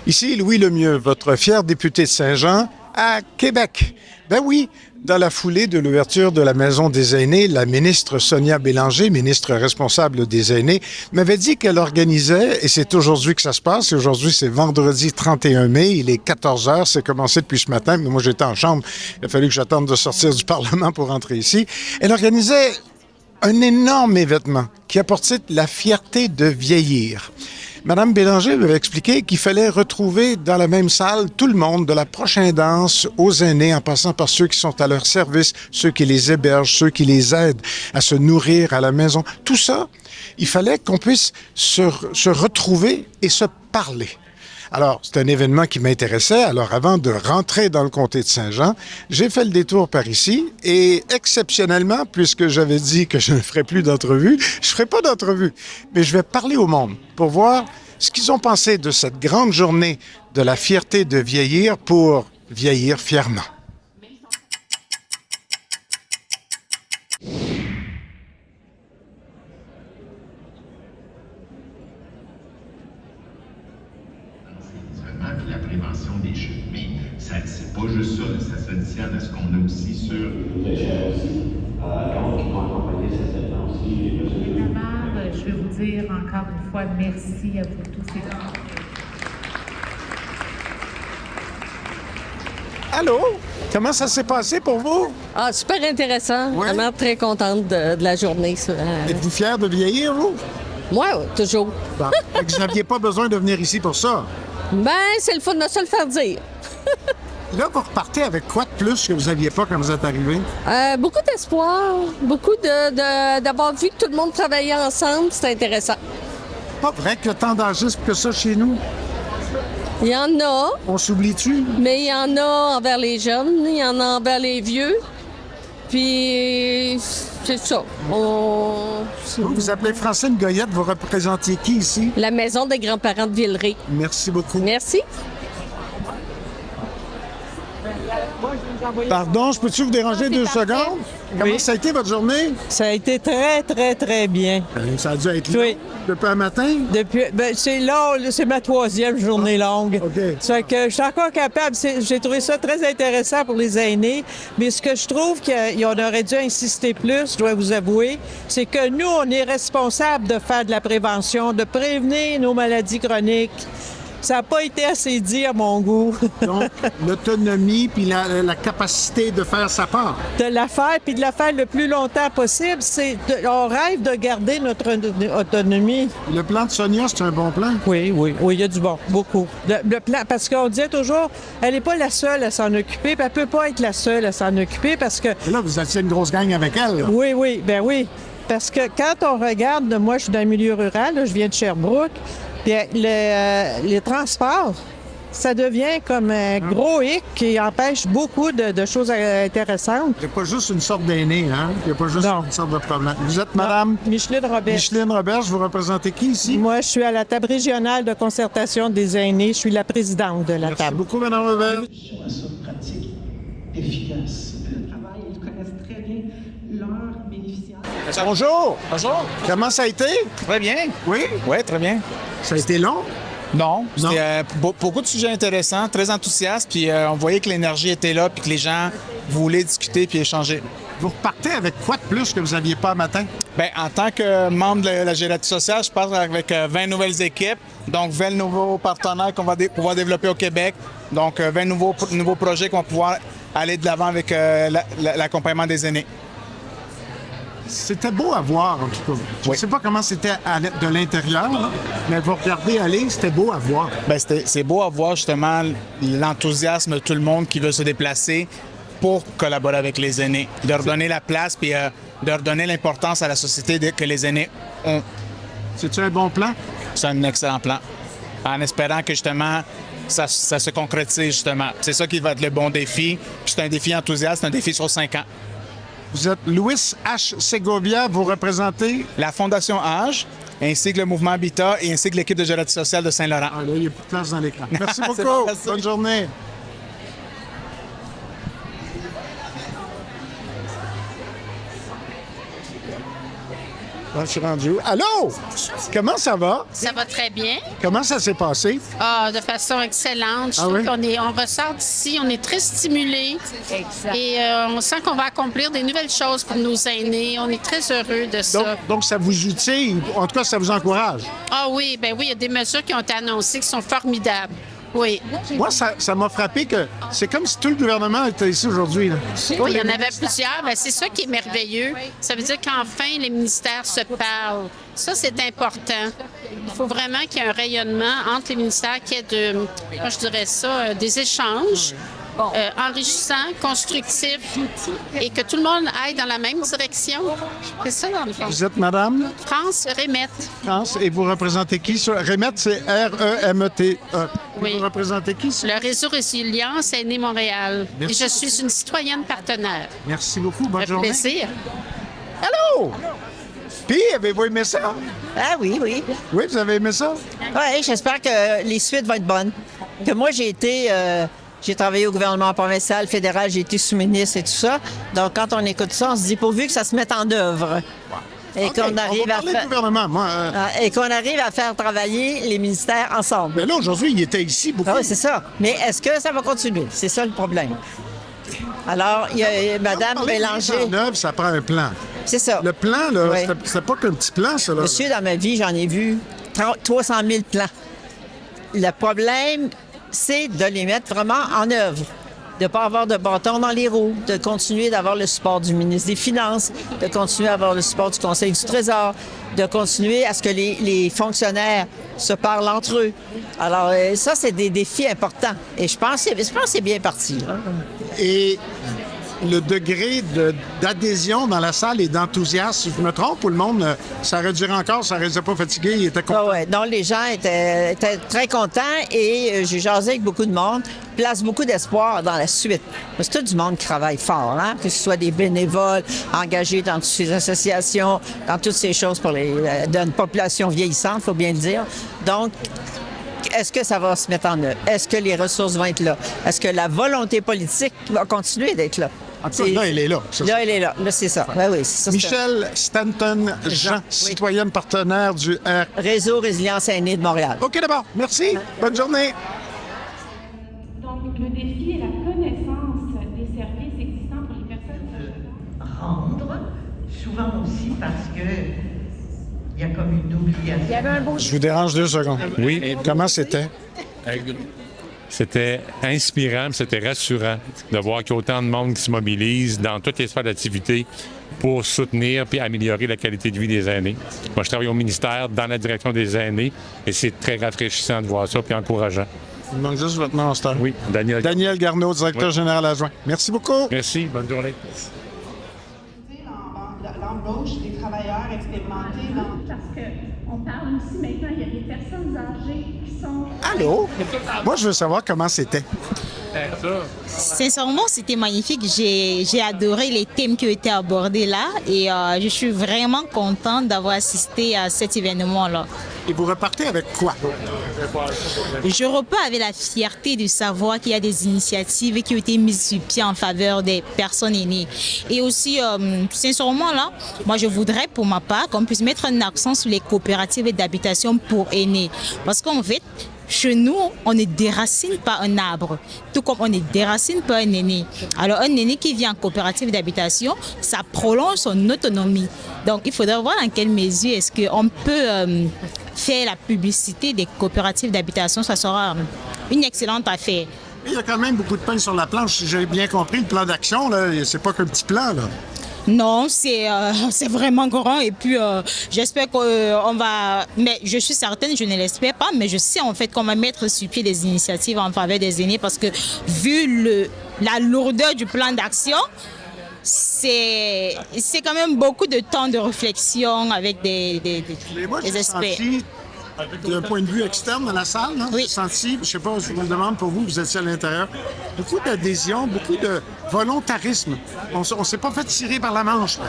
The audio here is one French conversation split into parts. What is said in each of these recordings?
Ici Louis Lemieux, votre fier député de Saint-Jean à Québec. Ben oui, dans la foulée de l'ouverture de la Maison des aînés, la ministre Sonia Bélanger, ministre responsable des aînés, m'avait dit qu'elle organisait, et c'est aujourd'hui que ça se passe, et aujourd'hui c'est vendredi 31 mai, il est 14 heures, c'est commencé depuis ce matin, mais moi j'étais en chambre, il a fallu que j'attende de sortir du Parlement pour rentrer ici. Elle organisait un énorme événement qui a pour titre « La fierté de vieillir ». Madame Bélanger m'avait expliqué qu'il fallait retrouver dans la même salle tout le monde, de la prochaine danse aux aînés, en passant par ceux qui sont à leur service, ceux qui les hébergent, ceux qui les aident à se nourrir à la maison. Tout ça, il fallait qu'on puisse se retrouver et se parler. Alors, c'est un événement qui m'intéressait. Alors, avant de rentrer dans le comté de Saint-Jean, j'ai fait le détour par ici et exceptionnellement, puisque j'avais dit que je ne ferais plus d'entrevue, je ne ferai pas d'entrevue, mais je vais parler au monde pour voir ce qu'ils ont pensé de cette grande journée de la fierté de vieillir pour vieillir fièrement. La prévention des chutes. Mais c'est pas juste ça, ça s'additionne à ce qu'on a aussi sur... Très cher aussi. Donc, ils vont accompagner certainement aussi les mesures. Évidemment, je vais vous dire encore une fois merci à vous tous et toutes. Allô? Comment ça s'est passé pour vous? Ah, super intéressant. Ouais. Vraiment très contente de la journée. Ça. Êtes-vous fier de vieillir, vous? Moi, toujours. Bon. Fait que vous n'aviez pas besoin de venir ici pour ça. Ben, c'est le fun de se le faire dire. Là, vous repartez avec quoi de plus que vous n'aviez pas quand vous êtes arrivé? Beaucoup d'espoir, beaucoup d'avoir vu que tout le monde travaillait ensemble, c'est intéressant. Pas vrai qu'il y a tant d'agisme que ça chez nous. Il y en a, On s'oublie-tu? mais il y en a envers les jeunes, il y en a envers les vieux. Puis, c'est ça. Vous vous appelez Francine Goyette, vous représentez qui ici? La maison des grands-parents de Villeray. Merci beaucoup. Merci. Pardon, je peux-tu vous déranger 2 secondes? Comment ça a été votre journée? Ça a été très, très, très bien. Ça a dû être long. Oui. Depuis un matin? C'est long, c'est ma 3e journée longue. OK. Ça fait que je suis encore capable. J'ai trouvé ça très intéressant pour les aînés. Mais ce que je trouve qu'on aurait dû insister plus, je dois vous avouer, c'est que nous, on est responsables de faire de la prévention, de prévenir nos maladies chroniques. Ça n'a pas été assez dit à mon goût. Donc, l'autonomie puis la capacité de faire sa part. De la faire, puis de la faire le plus longtemps possible. On rêve de garder notre autonomie. Le plan de Sonia, c'est un bon plan? Oui, il y a du bon, beaucoup. Le plan, parce qu'on disait toujours, elle n'est pas la seule à s'en occuper, puis elle peut pas être la seule à s'en occuper parce que... Et là, vous étiez une grosse gang avec elle. Là. Oui. Parce que quand on regarde, moi je suis dans le milieu rural, là, je viens de Sherbrooke, puis les transports, ça devient comme un gros hic qui empêche beaucoup de choses intéressantes. Il n'y a pas juste une sorte d'aîné, hein? Il n'y a pas juste Non. une sorte de problème. Vous êtes Madame Micheline Robert. Micheline Robert, vous représentez qui ici? Moi, je suis à la table régionale de concertation des aînés. Je suis la présidente de la Merci table. beaucoup, Madame Robert. Ça pratique, efficace. Le travail, ils connaissent très bien leurs bénéficiaires. Bonjour! Bonjour. Comment ça a été? Très bien. Oui? Oui, très bien. Ça a été long? Non, Non. c'était beaucoup de sujets intéressants, très enthousiastes, puis on voyait que l'énergie était là, puis que les gens voulaient discuter puis échanger. Vous repartez avec quoi de plus que vous n'aviez pas matin? Bien, en tant que membre de la Gératie sociale, je pars avec 20 nouvelles équipes, donc 20 nouveaux partenaires qu'on va pouvoir développer au Québec, donc 20 nouveaux projets qu'on va pouvoir aller de l'avant avec l'accompagnement des aînés. C'était beau à voir, en tout cas. Je ne sais pas comment c'était de l'intérieur, là, mais vous regardez aller, c'était beau à voir. Bien, c'est beau à voir justement l'enthousiasme de tout le monde qui veut se déplacer pour collaborer avec les aînés, de leur donner la place puis de leur donner l'importance à la société que les aînés ont. C'est-tu un bon plan? C'est un excellent plan. En espérant que justement ça se concrétise justement. C'est ça qui va être le bon défi. Puis c'est un défi enthousiaste, un défi sur 5 ans. Vous êtes Louis H. Segovia, vous représentez... La Fondation Âge, ainsi que le Mouvement Habitat et ainsi que l'équipe de Gératie sociale de Saint-Laurent. Ah là, il n'y a plus de place dans l'écran. Merci C'est beaucoup. bon, merci. Bonne journée. Je suis rendu où? Allô? Comment ça va? Ça va très bien. Comment ça s'est passé? Ah, de façon excellente. Je trouve qu'on ressort d'ici, on est très stimulé. Exact. Et on sent qu'on va accomplir des nouvelles choses pour nos aînés. On est très heureux de ça. Donc, ça vous outille, en tout cas, ça vous encourage. Ah oui, ben oui, il y a des mesures qui ont été annoncées qui sont formidables. Oui. Moi, ça m'a frappé que c'est comme si tout le gouvernement était ici aujourd'hui. Là. Oui, il y en avait plusieurs. Ben, c'est ça qui est merveilleux. Ça veut dire qu'enfin, les ministères se parlent. Ça, c'est important. Il faut vraiment qu'il y ait un rayonnement entre les ministères, qu'il y ait moi, je dirais ça, des échanges enrichissants, constructifs, et que tout le monde aille dans la même direction. C'est ça, dans le fond. Vous êtes madame? France Remette. France, et vous représentez qui? Remette, c'est R-E-M-E-T-E. Oui. Vous représentez qui? Le réseau Résilience est né Montréal. Merci. Et je suis une citoyenne partenaire. Merci beaucoup. Bonne Ça fait journée. plaisir. Allô? Puis, avez-vous aimé ça? Ah oui, oui. Oui, vous avez aimé ça? Oui, j'espère que les suites vont être bonnes. Que moi, j'ai travaillé au gouvernement provincial, fédéral, j'ai été sous-ministre et tout ça. Donc, quand on écoute ça, on se dit pourvu que ça se mette en œuvre. Et OK, qu'on arrive on va parler à du gouvernement. Moi, et qu'on arrive à faire travailler les ministères ensemble. mais là, aujourd'hui, il était ici beaucoup. Ah oui, c'est ça. Mais est-ce que ça va continuer? C'est ça le problème. Alors, il y a Mme Parler de mise Bélanger. en œuvre, ça prend un plan. C'est ça. Le plan, là, Oui. c'était pas qu'un petit plan, ça. Là. Monsieur, dans ma vie, j'en ai vu 300 000 plans. Le problème, c'est de les mettre vraiment en œuvre, de ne pas avoir de bâton dans les roues, de continuer d'avoir le support du ministre des Finances, de continuer à avoir le support du Conseil du Trésor, de continuer à ce que les fonctionnaires se parlent entre eux. Alors, ça, c'est des défis importants. Et je pense que c'est bien parti. Là. Et le degré d'adhésion dans la salle et d'enthousiasme, si je me trompe, ou le monde ça duré encore, ça ne restait pas fatigué, il était content. Ah ouais. Donc, les gens étaient très contents et j'ai jasé avec beaucoup de monde. Place beaucoup d'espoir dans la suite. C'est tout du monde qui travaille fort, hein? Que ce soit des bénévoles engagés dans toutes ces associations, dans toutes ces choses pour une population vieillissante, il faut bien le dire. Donc, est-ce que ça va se mettre en œuvre? Est-ce que les ressources vont être là? Est-ce que la volonté politique va continuer d'être là? En tout cas, là, elle est là. c'est ça. Là, elle est là. Là, c'est ça. Oui, oui, c'est ça. Michel Stanton-Jean, Oui. citoyenne partenaire du R. Réseau Résilience Aînée de Montréal. OK, d'abord. Merci. Bonne journée. Donc, le défi est la connaissance des services existants pour les personnes. Rendre, souvent aussi parce que il y a comme une obligation. Je vous dérange 2 secondes. Oui. Comment c'était? C'était inspirant, c'était rassurant de voir qu'il y a autant de monde qui se mobilise dans toutes les sphères d'activité pour soutenir puis améliorer la qualité de vie des aînés. Moi, je travaille au ministère dans la direction des aînés et c'est très rafraîchissant de voir ça puis encourageant. Il manque juste votre nom, Star. Oui, Daniel. Daniel Garneau, directeur Oui. général adjoint. Merci beaucoup. Merci, bonne journée. L'embauche des travailleurs expérimentés dans... Parce qu'on parle aussi maintenant, il y a des personnes âgées qui sont... Allô? Moi, je veux savoir comment c'était. Sincèrement, c'était magnifique. J'ai adoré les thèmes qui ont été abordés là et je suis vraiment contente d'avoir assisté à cet événement-là. Et vous repartez avec quoi? Je repars avec la fierté de savoir qu'il y a des initiatives qui ont été mises sur pied en faveur des personnes aînées. Et aussi, sincèrement, là, moi, je voudrais pour ma part qu'on puisse mettre un accent sur les coopératives d'habitation pour aînés. Parce qu'en fait, chez nous, on ne déracine pas un arbre, tout comme on ne déracine pas un aîné. Alors, un aîné qui vient en coopérative d'habitation, ça prolonge son autonomie. Donc, il faudra voir dans quelle mesure est-ce qu'on peut faire la publicité des coopératives d'habitation. Ça sera une excellente affaire. Il y a quand même beaucoup de pain sur la planche. Si j'ai bien compris, le plan d'action, là, c'est pas qu'un petit plan, là. Non, c'est vraiment grand et puis j'espère qu'on va... Mais je suis certaine, je ne l'espère pas, mais je sais en fait qu'on va mettre sur pied des initiatives en faveur des aînés parce que vu la lourdeur du plan d'action, c'est quand même beaucoup de temps de réflexion avec des experts. D'un point de vue externe dans la salle, non? Oui. J'ai senti, je ne sais pas, je vous le demande pour vous, vous étiez à l'intérieur, beaucoup d'adhésion, beaucoup de volontarisme. On ne s'est pas fait tirer par la manche. Là.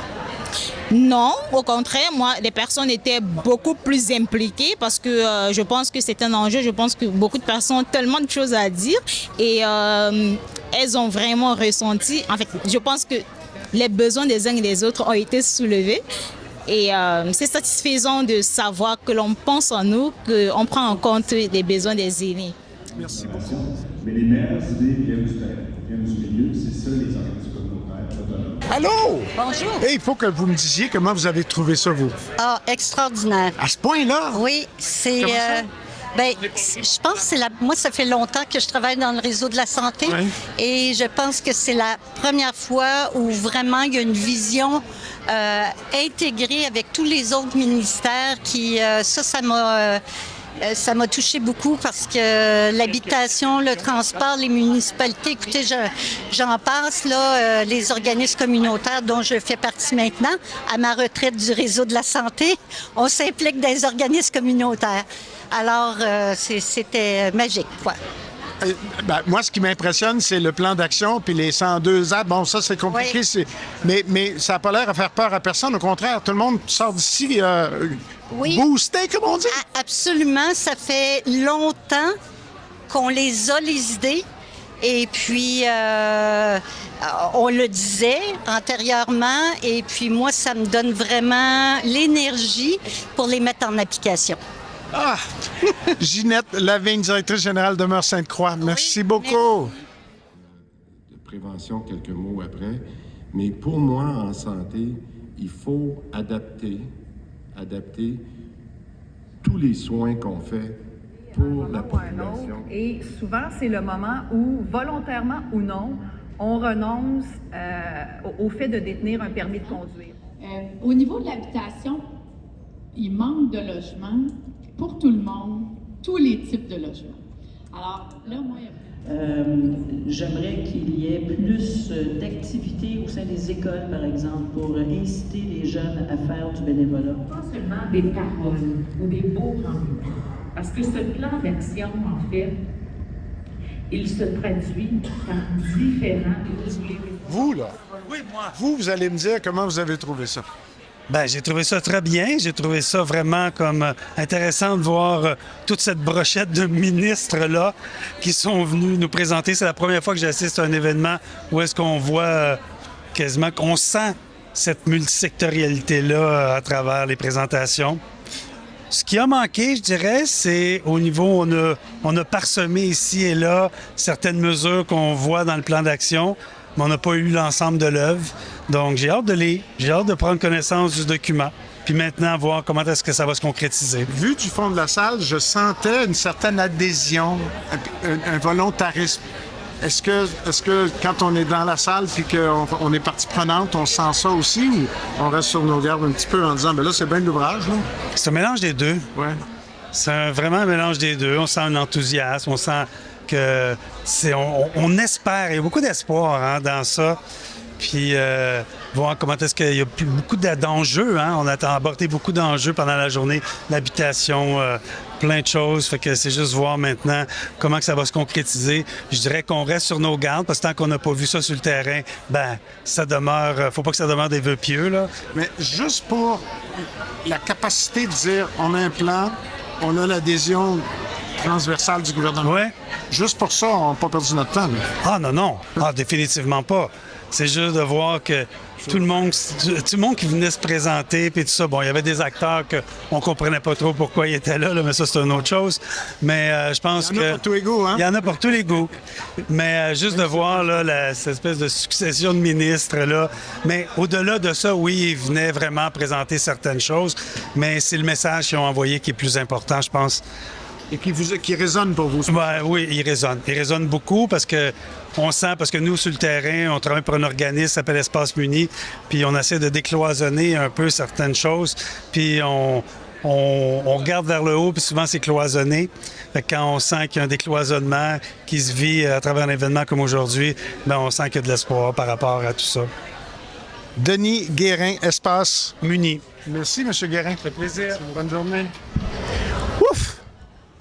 Non, au contraire, moi, les personnes étaient beaucoup plus impliquées parce que je pense que c'est un enjeu. Je pense que beaucoup de personnes ont tellement de choses à dire et elles ont vraiment ressenti. En fait, je pense que les besoins des uns et des autres ont été soulevés. Et c'est satisfaisant de savoir que l'on pense en nous, qu'on prend en compte les besoins des aînés. Merci beaucoup. Mais les meilleures idées viennent du terrain, viennent du milieu, c'est ça les organismes communautaires autonomes. Allô? Bonjour. Et il faut que vous me disiez comment vous avez trouvé ça, vous. Ah, extraordinaire. À ce point-là? Oui, c'est... Comment ça? Je pense que c'est moi, ça fait longtemps que je travaille dans le réseau de la santé et je pense que c'est la première fois où vraiment il y a une vision intégrée avec tous les autres ministères qui, ça m'a touché beaucoup parce que l'habitation, le transport, les municipalités, écoutez, j'en passe, là, les organismes communautaires dont je fais partie maintenant, à ma retraite du réseau de la santé, on s'implique dans les organismes communautaires. Alors, c'était magique, quoi. Moi, ce qui m'impressionne, c'est le plan d'action puis les 102 apps. Bon, ça, c'est compliqué. Mais ça n'a pas l'air à faire peur à personne. Au contraire, tout le monde sort d'ici boosté, comme on dit. Absolument. Ça fait longtemps qu'on les a, les idées. Et puis, on le disait antérieurement. Et puis, moi, ça me donne vraiment l'énergie pour les mettre en application. Ah! Ginette Lavigne, directrice générale de Mœurs Sainte-Croix. Merci beaucoup. De prévention, quelques mots après. Mais pour moi, en santé, il faut adapter tous les soins qu'on fait pour la population. Et souvent, c'est le moment où, volontairement ou non, on renonce au fait de détenir un permis de conduire. Au niveau de l'habitation, il manque de logements pour tout le monde, tous les types de logements. Alors, là, moi, j'aimerais qu'il y ait plus d'activités au sein des écoles, par exemple, pour inciter les jeunes à faire du bénévolat. Pas seulement des paroles ou des beaux rendus, parce que ce plan d'action, en fait, il se traduit par différents... Vous, là? Oui, moi. Vous allez me dire comment vous avez trouvé ça. Bien, j'ai trouvé ça très bien. J'ai trouvé ça vraiment comme intéressant de voir toute cette brochette de ministres-là qui sont venus nous présenter. C'est la première fois que j'assiste à un événement où est-ce qu'on voit quasiment, qu'on sent cette multisectorialité-là à travers les présentations. Ce qui a manqué, je dirais, c'est au niveau, on a parsemé ici et là certaines mesures qu'on voit dans le plan d'action, mais on n'a pas eu l'ensemble de l'œuvre. Donc, j'ai hâte de lire, j'ai hâte de prendre connaissance du document, puis maintenant voir comment est-ce que ça va se concrétiser. Vu du fond de la salle, je sentais une certaine adhésion, un volontarisme. Est-ce que quand on est dans la salle puis qu'on est partie prenante, on sent ça aussi ou on reste sur nos gardes un petit peu en disant, ben là, c'est bien de l'ouvrage, là? C'est un mélange des deux. Ouais. C'est vraiment un mélange des deux. On sent un enthousiasme, on sent que on espère, il y a beaucoup d'espoir dans ça. Puis voir comment est-ce qu'il y a beaucoup d'enjeux. On a abordé beaucoup d'enjeux pendant la journée, l'habitation, plein de choses. Fait que c'est juste voir maintenant comment que ça va se concrétiser. Je dirais qu'on reste sur nos gardes parce que tant qu'on n'a pas vu ça sur le terrain, ben ça demeure. Faut pas que ça demeure des vœux pieux, là. Mais juste pour la capacité de dire, on a un plan, on a l'adhésion transversale du gouvernement. Ouais. Juste pour ça, on n'a pas perdu notre temps. Là. Ah non. Ah, définitivement pas. C'est juste de voir que tout le monde qui venait se présenter, puis tout ça, bon, il y avait des acteurs qu'on comprenait pas trop pourquoi ils étaient là, mais ça, c'est une autre chose. Mais je pense que... Il y en a pour tous les goûts, hein? Il y en a pour tous les goûts. Mais juste de voir là, cette espèce de succession de ministres, là. Mais au-delà de ça, oui, ils venaient vraiment présenter certaines choses, mais c'est le message qu'ils ont envoyé qui est plus important, je pense. Et qui résonne pour vous? Ben, oui, il résonne. Il résonne beaucoup parce que on sent, parce que nous, sur le terrain, on travaille pour un organisme qui s'appelle Espace Muni, puis on essaie de décloisonner un peu certaines choses, puis on regarde vers le haut, puis souvent c'est cloisonné. Fait que quand on sent qu'il y a un décloisonnement qui se vit à travers un événement comme aujourd'hui, ben on sent qu'il y a de l'espoir par rapport à tout ça. Denis Guérin, Espace Muni. Merci, M. Guérin. Ça fait plaisir. Bonne journée.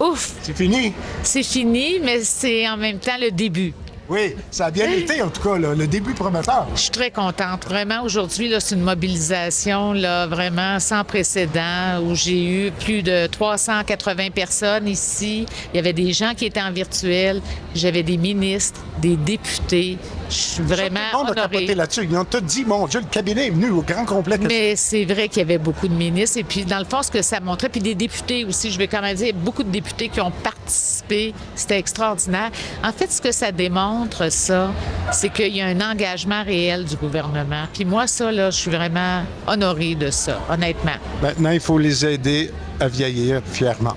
Ouf! C'est fini? C'est fini, mais c'est en même temps le début. Oui, ça a bien été, en tout cas, là, le début prometteur. Je suis très contente. Vraiment, aujourd'hui, là, c'est une mobilisation là, vraiment sans précédent où j'ai eu plus de 380 personnes ici. Il y avait des gens qui étaient en virtuel. J'avais des ministres, des députés. Je suis vraiment Tout le monde a honorée. capoté là-dessus. Ils ont tout dit, mon Dieu, le cabinet est venu au grand complet. Mais c'est vrai qu'il y avait beaucoup de ministres. Et puis, dans le fond, ce que ça montrait, puis des députés aussi, je vais quand même dire, beaucoup de députés qui ont participé. C'était extraordinaire. En fait, ce que ça démontre, ça, c'est qu'il y a un engagement réel du gouvernement. Puis moi, ça, là, je suis vraiment honorée de ça, honnêtement. Maintenant, il faut les aider à vieillir fièrement.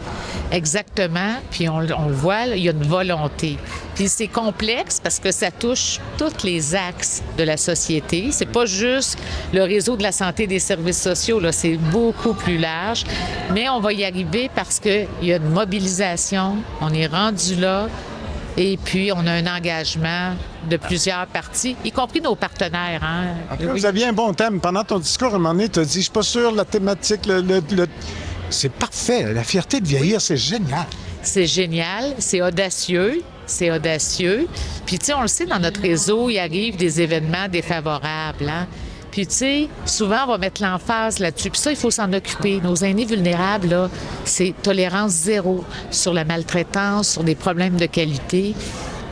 Exactement. Puis on le voit, là, il y a une volonté. Puis c'est complexe parce que ça touche tous les axes de la société. C'est pas juste le réseau de la santé et des services sociaux, là, c'est beaucoup plus large. Mais on va y arriver parce qu'il y a une mobilisation, on est rendu là. Et puis, on a un engagement de plusieurs partis, y compris nos partenaires. Hein? Après, vous aviez un bon thème. Pendant ton discours, à un moment donné, tu as dit, je suis pas sûr, la thématique, C'est parfait. La fierté de vieillir, c'est génial. C'est génial, c'est audacieux. C'est audacieux. Puis, tu sais, on le sait, dans notre réseau, il arrive des événements défavorables. Hein? Puis, tu sais, souvent, on va mettre l'emphase là-dessus. Puis ça, il faut s'en occuper. Nos aînés vulnérables, là, c'est tolérance zéro sur la maltraitance, sur des problèmes de qualité.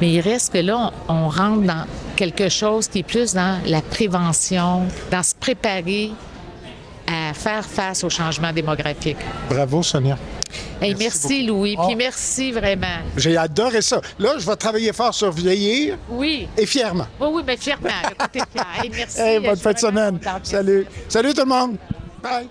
Mais il reste que là, on rentre dans quelque chose qui est plus dans la prévention, dans se préparer à faire face au changement démographique. Bravo, Sonia. Hey, merci Louis. Puis merci vraiment. J'ai adoré ça. Là, je vais travailler fort sur vieillir. Oui. Et fièrement. Oui, mais fièrement. Écoutez, fier. Hey, merci. Hey, bonne fin de semaine. Salut. Salut tout le monde. Bye.